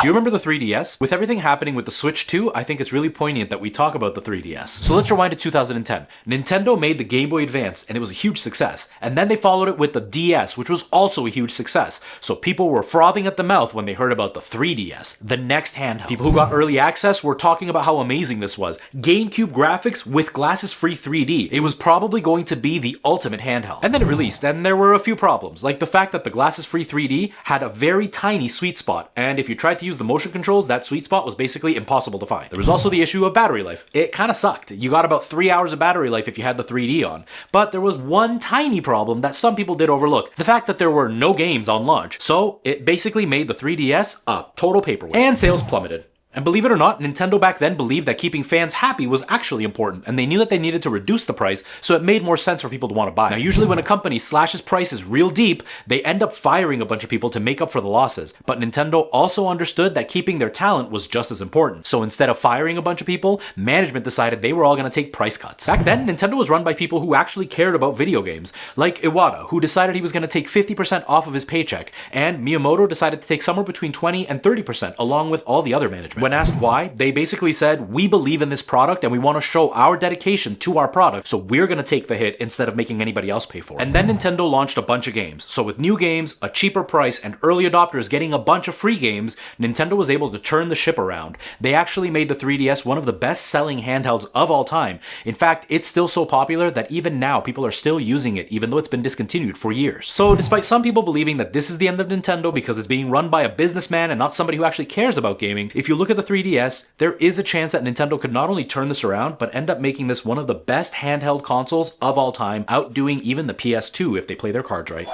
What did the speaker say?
Do you remember the 3DS? With everything happening with the Switch 2, I think it's really poignant that we talk about the 3DS. So let's rewind to 2010. Nintendo made the Game Boy Advance and it was a huge success. And then they followed it with the DS, which was also a huge success. So people were frothing at the mouth when they heard about the 3DS, the next handheld. People who got early access were talking about how amazing this was. GameCube graphics with glasses-free 3D. It was probably going to be the ultimate handheld. And then it released, and there were a few problems, like the fact that the glasses-free 3D had a very tiny sweet spot, and if you tried to use the motion controls, that sweet spot was basically impossible to find. There was also the issue of battery life. It kind of sucked. You got about 3 hours of battery life if you had the 3D on. But there was one tiny problem that some people did overlook. The fact that there were no games on launch. So it basically made the 3DS a total paperweight. And sales plummeted. And believe it or not, Nintendo back then believed that keeping fans happy was actually important, and they knew that they needed to reduce the price so it made more sense for people to want to buy. Now, usually when a company slashes prices real deep, they end up firing a bunch of people to make up for the losses. But Nintendo also understood that keeping their talent was just as important. So instead of firing a bunch of people, management decided they were all going to take price cuts. Back then, Nintendo was run by people who actually cared about video games, like Iwata, who decided he was going to take 50% off of his paycheck, and Miyamoto decided to take somewhere between 20 and 30% along with all the other management. When asked why, they basically said, we believe in this product and we want to show our dedication to our product, so we're going to take the hit instead of making anybody else pay for it. And then Nintendo launched a bunch of games. So with new games, a cheaper price, and early adopters getting a bunch of free games, Nintendo was able to turn the ship around. They actually made the 3DS one of the best-selling handhelds of all time. In fact, it's still so popular that even now people are still using it, even though it's been discontinued for years. So despite some people believing that this is the end of Nintendo because it's being run by a businessman and not somebody who actually cares about gaming, if you look at the 3DS, there is a chance that Nintendo could not only turn this around, but end up making this one of the best handheld consoles of all time, outdoing even the PS2 if they play their cards right.